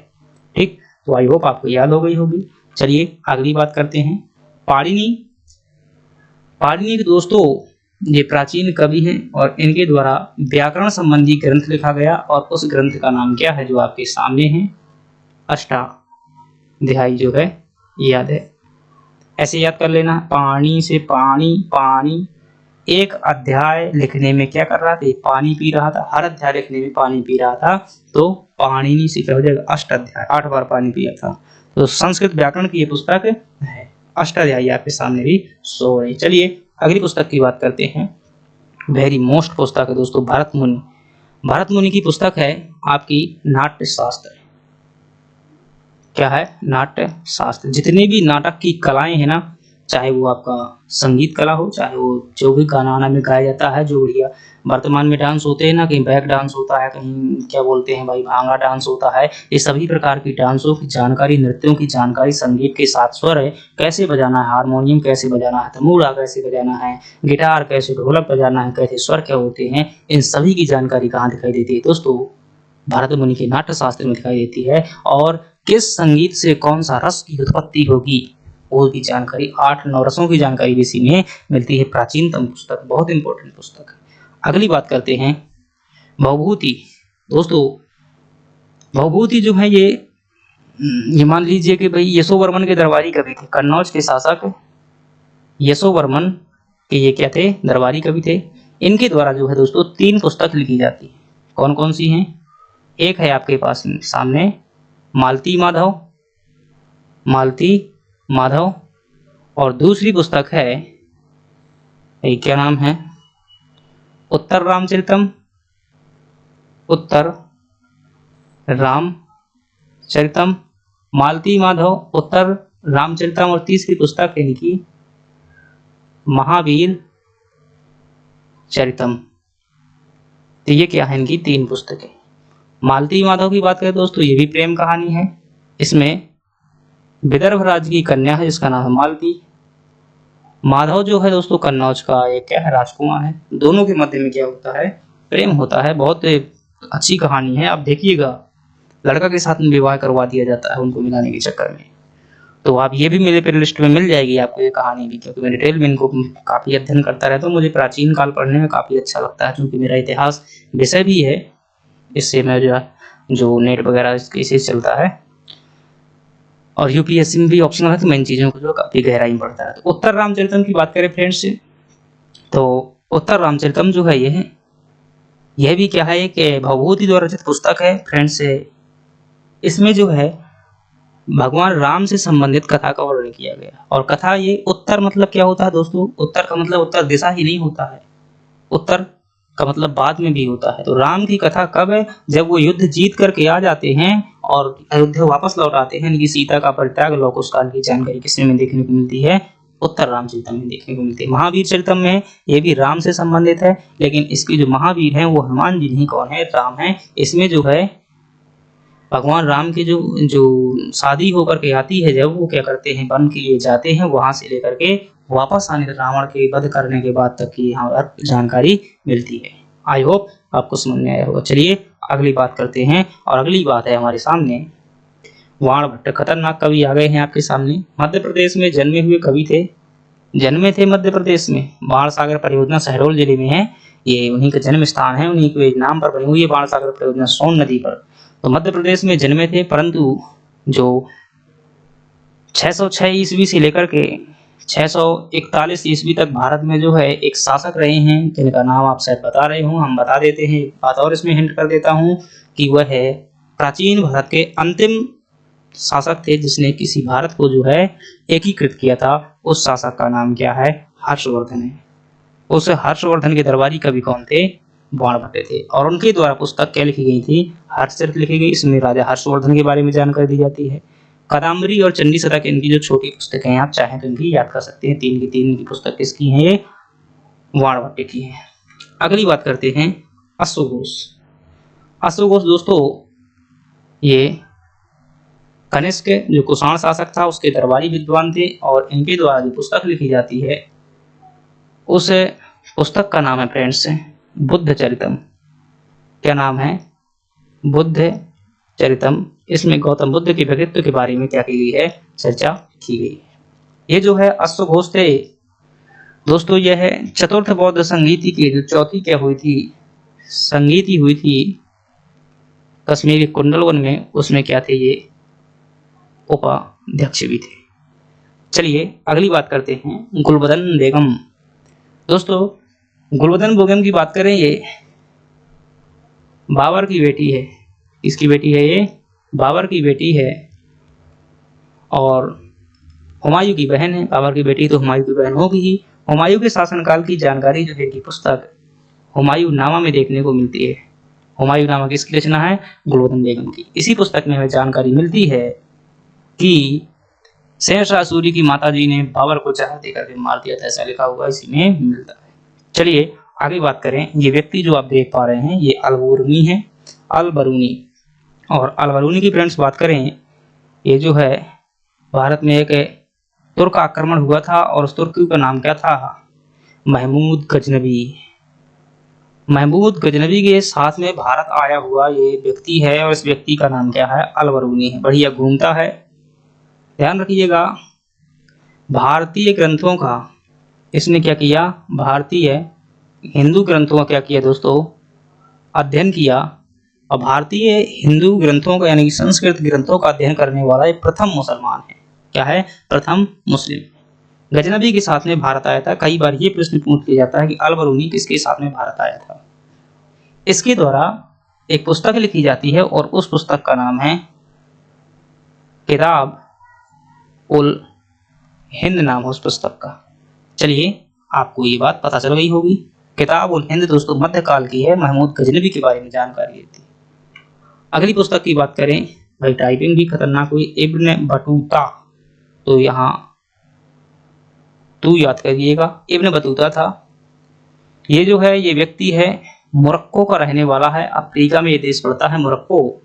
ठीक, तो आई होप आपको याद हो गई होगी। चलिए अगली बात करते हैं, पाणिनि के दोस्तों ये प्राचीन कवि हैं, और इनके द्वारा व्याकरण संबंधी ग्रंथ लिखा गया, और उस ग्रंथ का नाम क्या है जो आपके सामने है, अष्टाध्यायी जो है याद है, ऐसे याद कर लेना। पानी से पानी एक अध्याय लिखने में क्या कर रहा था, पानी पी रहा था। हर अध्याय लिखने में पानी पी रहा था, तो पाणिनि से क्या हो जाएगा, अष्टाध्याय, 8 बार पानी पिया था। तो संस्कृत व्याकरण की ये पुस्तक है, अष्टाध्यायी आपके सामने भी शो रही। चलिए अगली पुस्तक की बात करते हैं, वेरी मोस्ट पुस्तक है दोस्तों, भरत मुनि की पुस्तक है आपकी नाट्य शास्त्र। क्या है, नाट्य शास्त्र। जितने भी नाटक की कलाएं हैं ना, चाहे वो आपका संगीत कला हो, चाहे वो जो भी गाना वाना में गाया जाता है, जो बढ़िया वर्तमान में डांस होते हैं ना, कहीं बैक डांस होता है, कहीं क्या बोलते हैं भाई भांगड़ा डांस होता है, ये सभी प्रकार की डांसों की जानकारी, नृत्यों की जानकारी, संगीत के साथ स्वर है, कैसे बजाना है, हारमोनियम कैसे बजाना है, तमूरा कैसे बजाना है, गिटार कैसे, ढोलक बजाना है, कैसे स्वर क्या होते हैं, इन सभी की जानकारी कहाँ दिखाई देती है दोस्तों? भरत मुनि के नाट्य शास्त्र में दिखाई देती है। और किस संगीत से कौन सा रस की उत्पत्ति होगी, वो भी जानकारी, 8-9 रसों की जानकारी भी इसी में मिलती है। प्राचीनतम पुस्तक, बहुत इंपॉर्टेंट पुस्तक है। अगली बात करते हैं भवभूति। दोस्तों भवभूति जो है ये मान लीजिए कि भाई यशोवर्मन के दरबारी कवि थे, कन्नौज के शासक यशोवर्मन के ये क्या थे, दरबारी कवि थे। इनके द्वारा जो है दोस्तों 3 पुस्तक लिखी जाती है। कौन कौन सी हैं? एक है आपके पास सामने मालती माधव, मालती माधव, और दूसरी पुस्तक है ये क्या नाम है, उत्तर रामचरितम, उत्तर रामचरितम, मालती माधव, उत्तर रामचरितम, और तीसरी पुस्तक है इनकी महावीर चरितम। तो ये क्या है, इनकी 3 पुस्तकें। मालती माधव की बात करें दोस्तों, ये भी प्रेम कहानी है। इसमें विदर्भ राज्य की कन्या है जिसका नाम है मालती। माधव जो है दोस्तों कन्नौज का एक क्या है, राजकुमार है। दोनों के मध्य में क्या होता है, प्रेम होता है। बहुत अच्छी कहानी है, आप देखिएगा। लड़का के साथ में विवाह करवा दिया जाता है उनको मिलाने के चक्कर में। तो आप ये भी मेरे प्ले लिस्ट में मिल जाएगी आपको ये कहानी भी, क्योंकि मैं डिटेल में इनको काफ़ी अध्ययन करता रहता हूँ। मुझे प्राचीन काल पढ़ने में काफ़ी अच्छा लगता है, क्योंकि मेरा इतिहास विषय भी है। इससे मैं जो नेट वगैरह इसे चलता है, और यूपीएससी में भी ऑप्शनल है, तो मैं इन चीज़ों को जो काफ़ी गहराई में पढ़ता है। तो उत्तर रामचरितम की बात करें फ्रेंड्स, तो उत्तर रामचरितम जो है यह भी क्या है कि भवभूति द्वारा रचित पुस्तक है फ्रेंड्स। इसमें जो है भगवान राम से संबंधित कथा का वर्णन किया गया। और कथा ये उत्तर मतलब क्या होता है दोस्तों, उत्तर का मतलब उत्तर दिशा ही नहीं होता है, उत्तर का मतलब बाद में भी होता है। तो राम की कथा कब है, जब वो युद्ध जीत करके आ जाते हैं और अयोध्या वापस लौट आते हैं। इनकी सीता का परित्याग, लव कुश काल की जानकारी किसमें में देखने को मिलती है, उत्तर रामचरितम में देखने को मिलती है। महावीर चरितम में ये भी राम से संबंधित है, लेकिन इसकी जो महावीर हैं वो हनुमान जी नहीं, कौन है, राम है। इसमें जो है भगवान राम की जो शादी होकर के आती है, जब वो क्या करते हैं, वन के लिए जाते हैं, वहां से लेकर के वापस आने तक, रावण के वध करने के बाद तक की यहाँ पर जानकारी मिलती है। आई होप आपको समझ में आया होगा। चलिए अगली बात करते हैं, और अगली बात है हमारे सामने वाण भट्ट। खतरनाक कवि आ गए हैं आपके सामने। मध्य प्रदेश में जन्मे हुए कवि थे, जन्मे थे मध्य प्रदेश में। बाण सागर परियोजना शहडोल जिले में है, ये उन्हीं का जन्म स्थान है, उन्हीं के नाम पर बनी हुई है बाण सागर परियोजना, सोन नदी पर। तो मध्य प्रदेश में जन्मे थे, परंतु जो 606 ईस्वी से लेकर के 641 ईस्वी तक भारत में जो है एक शासक रहे हैं, जिनका नाम आप शायद बता रहे हो, हम बता देते हैं। एक बात और इसमें हिंट कर देता हूं कि वह है प्राचीन भारत के अंतिम शासक थे, जिसने किसी भारत को जो है एकीकृत किया था। उस शासक का नाम क्या है, हर्षवर्धन है। उस हर्षवर्धन के दरबारी कवि कौन थे, बाण भट्ट थे। और उनके द्वारा पुस्तक क्या लिखी गई थी, हर्षचरित लिखी गई। इसमें राजा हर्षवर्धन के बारे में जानकारी दी जाती है। कादम्बरी और चंडी सदा की इनकी जो छोटी पुस्तकें हैं, आप चाहें तो इनकी याद कर सकते हैं। 3 की 3 की पुस्तक किसकी हैं, ये बाण भट्ट की है। अगली बात करते हैं अश्वघोष। अश्वघोष दोस्तों ये कनिष्क जो कुषाण शासक था उसके दरबारी विद्वान थे, और इनके द्वारा जो पुस्तक लिखी जाती है उस पुस्तक का नाम है फ्रेंड्स बुद्ध चरितम। क्या नाम है, बुद्ध चरितम। इसमें गौतम बुद्ध के व्यक्तित्व के बारे में क्या की गई है, चर्चा की गई है। ये जो है अश्वघोष थे दोस्तों, यह है चतुर्थ बौद्ध संगीति की जो चौथी क्या हुई थी, संगीति हुई थी कश्मीरी कुंडलवन में, उसमें क्या थे, ये उपाध्यक्ष भी थे। चलिए अगली बात करते हैं गुलबदन बेगम। दोस्तों गुलबदन बेगम की बात करें, ये बाबर की बेटी है। इसकी बेटी है, ये बाबर की बेटी है और हुमायूं की बहन है। बाबर की बेटी तो हुमायूं की बहन होगी ही। हुमायूं के शासनकाल की जानकारी जो है की पुस्तक हुमायूं नामा में देखने को मिलती है। हुमायूं नामा किसकी रचना है, गुलबदन बेगम की। इसी पुस्तक में हमें जानकारी मिलती है कि शेरशाह सूरी की माताजी ने बाबर को जहर देकर के मार दिया था, ऐसा लिखा हुआ इसी में मिलता है। चलिए आगे बात करें। ये व्यक्ति जो आप देख पा रहे हैं ये अल-बरूनी है, अल-बरूनी। और अल-बरूनी की फ्रेंड्स बात करें, ये जो है भारत में एक तुर्क आक्रमण हुआ था और उस तुर्क का नाम क्या था? महमूद गजनवी। महमूद गजनवी के साथ में भारत आया हुआ ये व्यक्ति है और इस व्यक्ति का नाम क्या है? अल-बरूनी है। बढ़िया घूमता है। ध्यान रखिएगा, भारतीय ग्रंथों का इसने क्या किया? भारतीय हिंदू ग्रंथों का क्या किया दोस्तों? अध्ययन किया। और भारतीय हिंदू ग्रंथों का यानी कि संस्कृत ग्रंथों का अध्ययन करने वाला ये प्रथम मुसलमान है। क्या है? प्रथम मुस्लिम। गजनवी के साथ में भारत आया था। कई बार ये प्रश्न पूछ लिया जाता है कि अल-बरूनी किसके साथ में भारत आया था। इसके द्वारा एक पुस्तक लिखी जाती है और उस पुस्तक का नाम है किताब उल हिंद, नाम है उस पुस्तक का। चलिए आपको ये बात पता चल गई होगी। किताब उल हिंद दोस्तों मध्यकाल की है, महमूद गजनवी के बारे में जानकारी थी। अगली पुस्तक की बात करें, भाई टाइपिंग भी खतरनाक हुई, इब्न बतूता। तो यहाँ तू याद करिएगा, इब्न बतूता था। ये जो है ये व्यक्ति है मोरक्को का रहने वाला है। अफ्रीका में ये देश पड़ता है मोरक्को।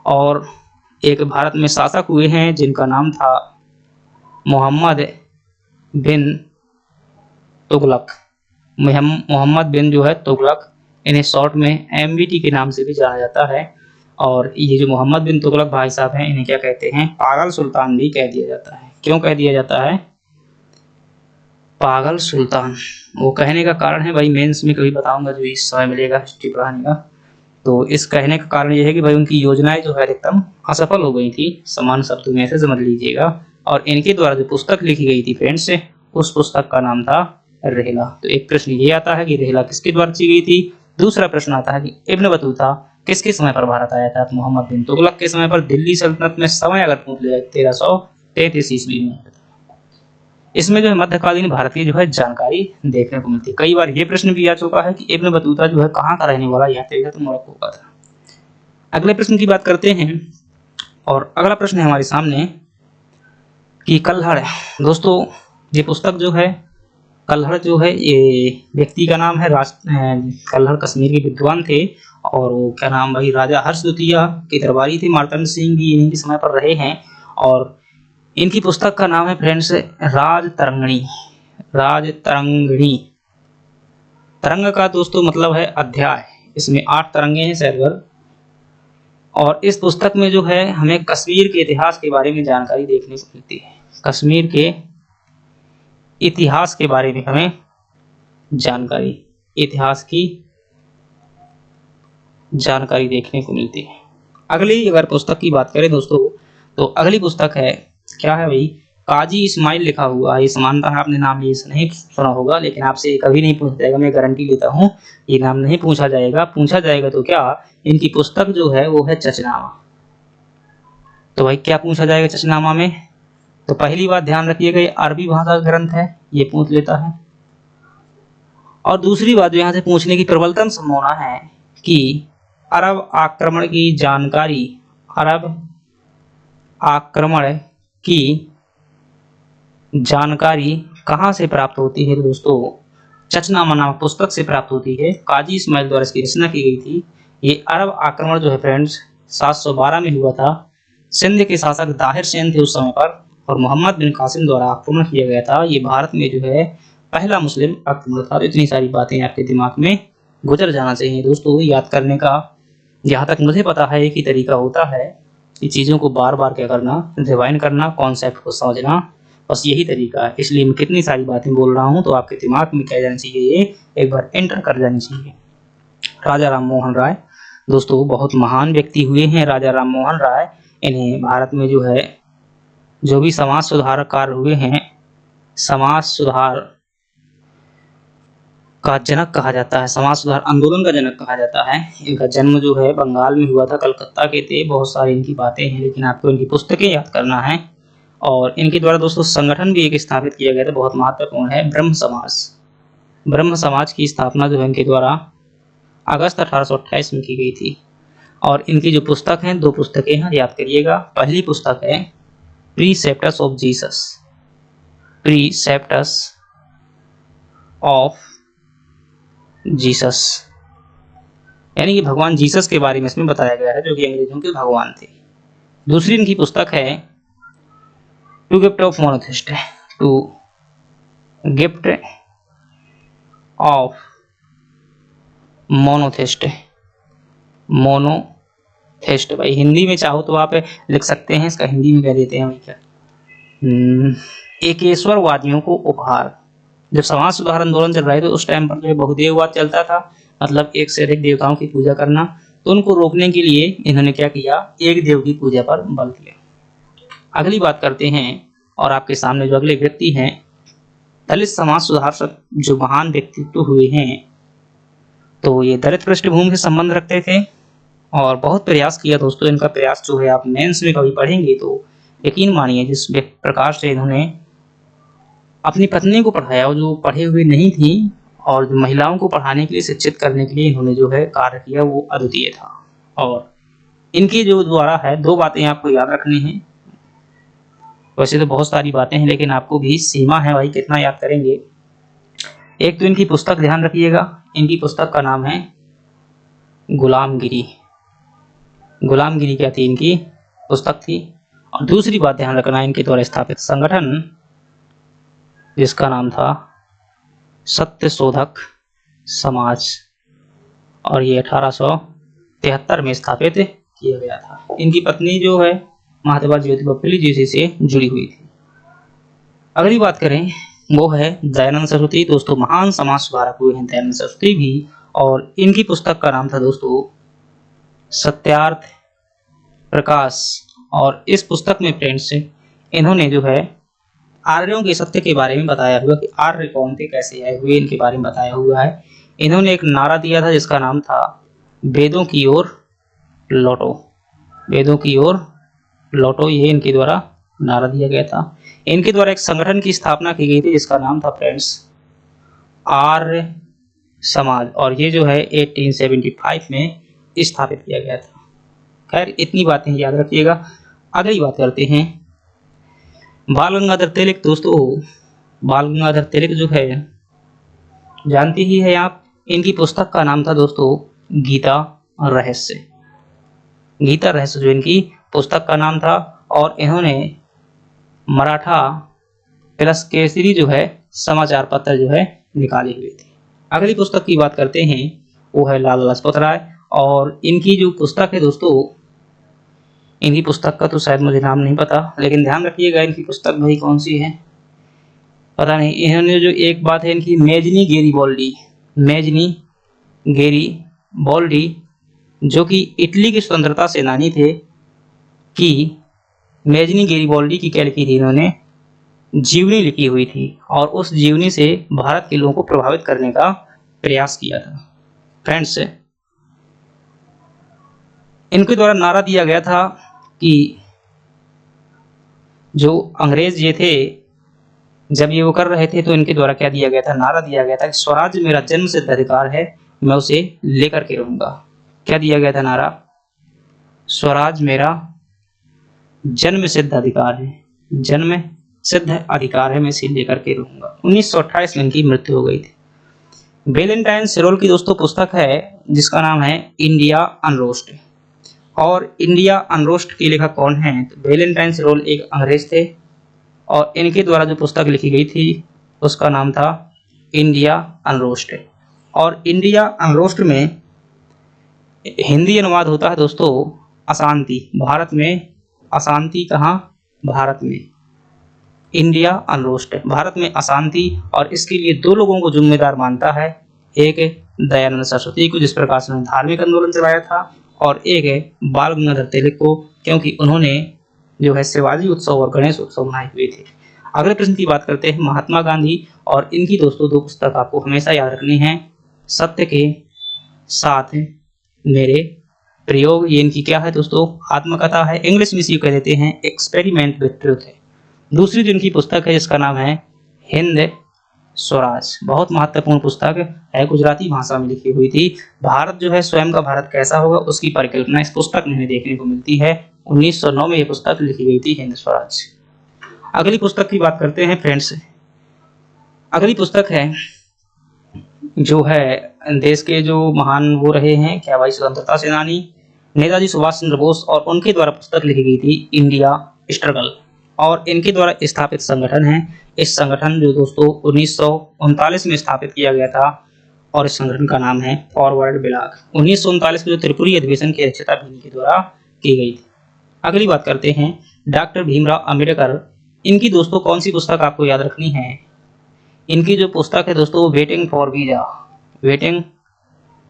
और एक भारत में शासक हुए हैं जिनका नाम था मोहम्मद बिन तुगलक। मोहम्मद बिन जो है तुगलक, इन्हें शॉर्ट में एमबीटी के नाम से भी जाना जाता है। और ये जो मोहम्मद बिन तुगलक भाई साहब हैं, इन्हें क्या कहते हैं? पागल सुल्तान भी कह दिया जाता है। क्यों कह दिया जाता है पागल सुल्तान? वो कहने का कारण है भाई, मेंस में कभी बताऊंगा जो इस समय मिलेगा हिस्ट्री पढ़ाने का। तो इस कहने का कारण ये है कि भाई उनकी योजनाएं जो है एकदम असफल हो गई थी, समान शब्दों में ऐसे समझ लीजिएगा। और इनके द्वारा जो पुस्तक लिखी गई थी फ्रेंड्स, उस पुस्तक का नाम था रेहला। तो एक प्रश्न ये आता है कि रेहला किसके द्वारा रची गई थी। दूसरा प्रश्न आता है कि इब्न बतूता किसके समय पर भारत आया था? तो मोहम्मद बिन तुगलक के समय पर। दिल्ली सल्तनत में समय अगर पूछ लिया 1333 ईस्वी में। इसमें जो है मध्यकालीन भारतीय जो है जानकारी देखने को मिलती है। कई बार ये प्रश्न भी आ चुका है कि इब्न बतूता जो है कहाँ का रहने वाला? तो मोरक्को का था। अगले प्रश्न की बात करते हैं और अगला प्रश्न है हमारे सामने कि कल्हड़। दोस्तों ये पुस्तक जो है, कल्हड़ जो है ये व्यक्ति का नाम है कल्हड़ कश्मीर के विद्वान थे। और वो क्या नाम भाई, राजा हर्ष द्वितीय के दरबारी थे। मार्तंड सिंह भी इन्हीं के समय पर रहे हैं। और इनकी पुस्तक का नाम है फ्रेंड्स राजतरंगिणी। राजतरंगिणी, तरंग का दोस्तों मतलब है अध्याय। इसमें 8 तरंगे हैं शायद। और इस पुस्तक में जो है हमें कश्मीर के इतिहास के बारे में जानकारी देखने को मिलती है। कश्मीर के इतिहास के बारे में हमें जानकारी, इतिहास की जानकारी देखने को मिलती है। अगली अगर पुस्तक की बात करें दोस्तों, तो अगली पुस्तक है क्या है भाई, काजी इस्माइल लिखा हुआ है। ये समानता है, आपने नाम ये नहीं सुना होगा, लेकिन आपसे कभी नहीं पूछा जाएगा, मैं गारंटी लेता हूँ ये नाम नहीं पूछा जाएगा। पूछा जाएगा तो क्या, इनकी पुस्तक जो है वो है चचनामा। तो भाई क्या पूछा जाएगा चचनामा में? तो पहली बात ध्यान रखिएगा, ये अरबी भाषा का ग्रंथ है, ये पूछ लेता है। और दूसरी बात जो यहाँ से पूछने की प्रबलतम संभावना है कि अरब आक्रमण की जानकारी, अरब आक्रमण की जानकारी कहाँ से प्राप्त होती है दोस्तों? चचनामा नामक पुस्तक से प्राप्त होती है। काजी इस्माइल द्वारा इसकी रचना की गई थी। ये अरब आक्रमण जो है फ्रेंड्स 712 में हुआ था। सिंध के शासक दाहिर सेन थे उस समय पर, और मोहम्मद बिन कासिम द्वारा आक्रमण किया गया था। ये भारत में जो है पहला मुस्लिम आक्रमण था। तो इतनी सारी बातें आपके दिमाग में गुजर जाना चाहिए दोस्तों। याद करने का जहाँ तक मुझे पता है एक ही तरीका होता है कि चीज़ों को बार बार क्या करना, रिवाइंड करना, कॉन्सेप्ट को समझना, बस यही तरीका है। इसलिए मैं कितनी सारी बातें बोल रहा हूँ तो आपके दिमाग में क्या जानी चाहिए, ये एक बार एंटर कर जानी चाहिए। राजा राम मोहन राय दोस्तों बहुत महान व्यक्ति हुए हैं राजा राम मोहन राय। इन्हें भारत में जो है जो भी समाज सुधार कार्य हुए हैं, समाज सुधार का जनक कहा जाता है, समाज सुधार आंदोलन का जनक कहा जाता है। इनका जन्म जो है बंगाल में हुआ था, कलकत्ता के थे। बहुत सारी इनकी बातें हैं, लेकिन आपको इनकी पुस्तकें याद करना है। और इनके द्वारा दोस्तों संगठन भी एक स्थापित किया गया था, बहुत महत्वपूर्ण है, ब्रह्म समाज। ब्रह्म समाज की स्थापना जो है इनके द्वारा अगस्त 1828 में की गई थी। और इनकी जो पुस्तक हैं, 2 पुस्तकें हैं, याद करिएगा। पहली पुस्तक है प्रीसेप्टस ऑफ जीसस, प्रीसेप्टस ऑफ जीसस, यानी कि भगवान जीसस के बारे में इसमें बताया गया है, जो कि अंग्रेजों के भगवान थे। दूसरी इनकी पुस्तक है to gift of monotheist, to gift of monotheist, monotheist. भाई हिंदी में चाहो तो आप लिख सकते हैं, इसका हिंदी में कह देते हैं भाई क्या, एकेश्वरवादियों को उपहार। जब समाज सुधार आंदोलन चल रहे थे उस टाइम पर जो बहुदेववाद चलता था, मतलब एक से अधिक देवताओं की पूजा करना, तो उनको रोकने के लिए इन्होंने क्या किया, एक देव की पूजा पर बल दिया। अगली बात करते हैं, और आपके सामने जो अगले व्यक्ति हैं, दलित समाज सुधार जो महान व्यक्तित्व हुए हैं, तो ये दलित पृष्ठभूमि से संबंध रखते थे और बहुत प्रयास किया दोस्तों। इनका प्रयास जो है आप मेंस में कभी पढ़ेंगे तो यकीन मानिए, जिस प्रकार से इन्होंने अपनी पत्नी को पढ़ाया, जो पढ़े हुए नहीं थी, और जो महिलाओं को पढ़ाने के लिए, शिक्षित करने के लिए इन्होंने जो है कार्य किया, वो अद्वितीय था। और इनके जो द्वारा है, दो बातें आपको याद रखनी है। वैसे तो बहुत सारी बातें हैं, लेकिन आपको भी सीमा है भाई, कितना याद करेंगे। एक तो इनकी पुस्तक ध्यान रखिएगा, इनकी पुस्तक का नाम है गुलामगिरी। गुलामगिरी क्या थी, इनकी पुस्तक थी। और दूसरी बात ध्यान रखना, इनके द्वारा स्थापित संगठन जिसका नाम था सत्य शोधक समाज, और ये 1873 में स्थापित किया गया था। इनकी पत्नी जो है महात्मा ज्योतिबा फुले जी से जुड़ी हुई थी। अगली बात करें, वो है दयानंद सरस्वती। दोस्तों महान समाज सुधारक हुए हैं दयानंद सरस्वती भी, और इनकी पुस्तक का नाम था दोस्तों सत्यार्थ प्रकाश। और इस पुस्तक में फ्रेंड्स इन्होंने जो है आर्यों के सत्य के बारे में बताया हुआ, कि आर्य कौन थे, कैसे आए हुए, इनके बारे में बताया हुआ है। इन्होंने एक नारा दिया था जिसका नाम था वेदों की ओर लौटो, वेदों की ओर लौटो, ये इनके द्वारा नारा दिया गया था। इनके द्वारा एक संगठन की स्थापना की गई थी जिसका नाम था फ्रेंड्स आर्य समाज, और ये जो है 1875 में स्थापित किया गया था। खैर इतनी बातें याद रखिएगा। अगली बात करते हैं, बाल गंगाधर तिलक। दोस्तों बाल गंगाधर तिलक जो है जानते ही है आप, इनकी पुस्तक का नाम था दोस्तों गीता रहस्य। गीता रहस्य जो इनकी पुस्तक का नाम था, और इन्होंने मराठा प्लस केसरी जो है समाचार पत्र जो है निकाले हुए थे। अगली पुस्तक की बात करते हैं, वो है लाला लाजपत राय। और इनकी जो पुस्तक है दोस्तों, इनकी पुस्तक का तो शायद मुझे नाम नहीं पता, लेकिन ध्यान रखिएगा इनकी पुस्तक भाई कौन सी है पता नहीं। इन्होंने जो एक बात है इनकी, मेजनी गेरिबोल्डी, मेजनी गेरिबोल्डी जो कि इटली के स्वतंत्रता सेनानी थे, कि मेजनी गेरिबोल्डी की क्या लिखी थी, इन्होंने जीवनी लिखी हुई थी, और उस जीवनी से भारत के लोगों को प्रभावित करने का प्रयास किया था। फ्रेंड्स इनके द्वारा नारा दिया गया था कि जो अंग्रेज ये थे, जब ये वो कर रहे थे, तो इनके द्वारा क्या दिया गया था, नारा दिया गया था कि स्वराज मेरा जन्म सिद्ध अधिकार है, मैं उसे लेकर के रहूंगा। क्या दिया गया था नारा, स्वराज मेरा जन्म सिद्ध अधिकार है, जन्म सिद्ध अधिकार है, मैं इसे लेकर के रहूंगा। 1928 में इनकी मृत्यु हो गई थी। वैलेंटाइन सिरोल की दोस्तों पुस्तक है जिसका नाम है इंडिया अनरोस्ट। और इंडिया अनरोस्ट के लेखक कौन है, तो वैलेंटाइन सिरोल एक अंग्रेज थे, और इनके द्वारा जो पुस्तक लिखी गई थी उसका नाम था इंडिया अनरोस्ट। और इंडिया अनरोस्ट में हिंदी अनुवाद होता है दोस्तों अशांति। भारत में अशांति कहाँ, भारत में। इंडिया अनरोस्ट भारत में अशांति, और इसके लिए दो लोगों को जिम्मेदार मानता है, एक दयानंद सरस्वती को जिस प्रकार से उन्होंने धार्मिक आंदोलन चलाया था, और एक है बाल गंगाधर तिलक को, क्योंकि उन्होंने जो है शिवाजी उत्सव और गणेश उत्सव मनाए हुए थे। अगले प्रश्न की बात करते हैं, महात्मा गांधी। और इनकी दोस्तों दो पुस्तक आपको हमेशा याद रखनी है, सत्य के साथ मेरे प्रयोग, ये इनकी क्या है दोस्तों, आत्मकथा है। इंग्लिश में इसे कह देते हैं एक्सपेरिमेंट विद ट्रुथ है। दूसरी जो इनकी पुस्तक है जिसका नाम है हिंद स्वराज, बहुत महत्वपूर्ण पुस्तक है, गुजराती भाषा में लिखी हुई थी। भारत जो है स्वयं का भारत कैसा होगा उसकी परिकल्पना इस पुस्तक में हमें देखने को मिलती है। 1909 में यह पुस्तक लिखी गई थी हिंद स्वराज। अगली पुस्तक की बात करते हैं फ्रेंड्स। अगली पुस्तक है जो है देश के जो महान वो रहे हैं क्या भाई, स्वतंत्रता सेनानी नेताजी सुभाष चंद्र बोस, और उनके द्वारा पुस्तक लिखी गई थी इंडिया स्ट्रगल, और इनके द्वारा स्थापित संगठन है। इस संगठन जो दोस्तों 1939 में स्थापित किया गया था, और इस संगठन का नाम है फॉरवर्ड ब्लॉक। 1939 के जो त्रिपुरी अधिवेशन की अध्यक्षता भी इनके द्वारा की गई थी। अगली बात करते हैं डॉक्टर भीमराव अंबेडकर। इनकी दोस्तों कौन सी पुस्तक आपको याद रखनी है, इनकी जो पुस्तक है दोस्तों waiting for visa, waiting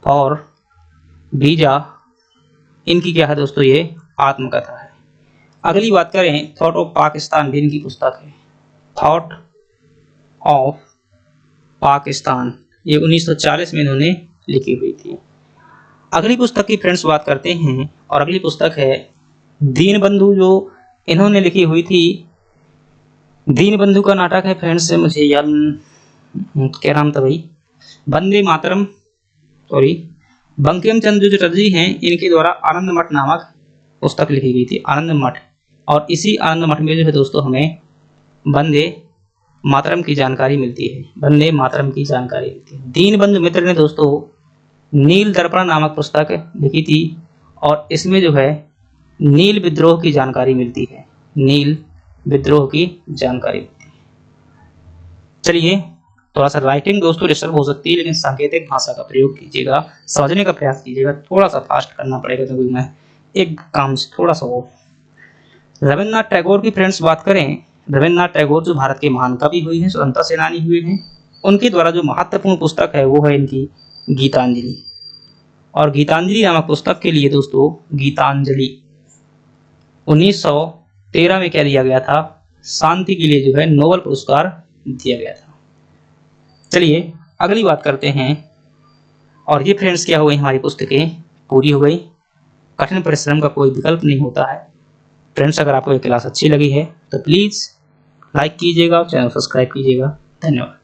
for visa, इनकी क्या है दोस्तों, ये आत्मकथा है। अगली बात करें थॉट ऑफ पाकिस्तान भी इनकी पुस्तक है, थॉट ऑफ पाकिस्तान, ये 1940 में इन्होंने लिखी हुई थी। अगली पुस्तक की फ्रेंड्स बात करते हैं, और अगली पुस्तक है दीनबंधु, जो इन्होंने लिखी हुई थी। दीनबंधु का नाटक है फ्रेंड्स, मुझे याद क्या नाम था भाई, वंदे मातरम, सॉरी, बंकिम चंद्र जो चटर्जी हैं इनके द्वारा आनंद मठ नामक पुस्तक लिखी गई थी, आनंद मठ। और इसी आनंद मठ में जो है दोस्तों हमें वंदे मातरम की जानकारी मिलती है, वंदे मातरम की जानकारी मिलती है। दीनबंधु मित्र ने दोस्तों नील दर्पण नामक पुस्तक लिखी थी, और इसमें जो है नील विद्रोह की जानकारी मिलती है, नील विद्रोह की जानकारी मिलती है। चलिए, थोड़ा सा राइटिंग दोस्तों डिस्टर्ब हो सकती है, लेकिन सांकेतिक भाषा का प्रयोग कीजिएगा, समझने का प्रयास कीजिएगा, थोड़ा सा फास्ट करना पड़ेगा क्योंकि मैं एक काम से थोड़ा सा वो। रविन्द्रनाथ टैगोर की फ्रेंड्स बात करें, रविन्द्रनाथ टैगोर जो भारत के महान कवि हुए हैं, स्वतंत्रता सेनानी हुए हैं, उनके द्वारा जो महत्वपूर्ण पुस्तक है वो है इनकी गीतांजलि। और गीतांजलि नामक पुस्तक के लिए दोस्तों गीतांजलि 1913 में क्या दिया गया था, शांति के लिए जो है नोबेल पुरस्कार दिया गया था। चलिए अगली बात करते हैं, और ये फ्रेंड्स क्या हो गई, हमारी पुस्तकें पूरी हो गई। कठिन परिश्रम का कोई विकल्प नहीं होता है फ्रेंड्स। अगर आपको ये क्लास अच्छी लगी है तो प्लीज़ लाइक कीजिएगा और चैनल सब्सक्राइब कीजिएगा। धन्यवाद।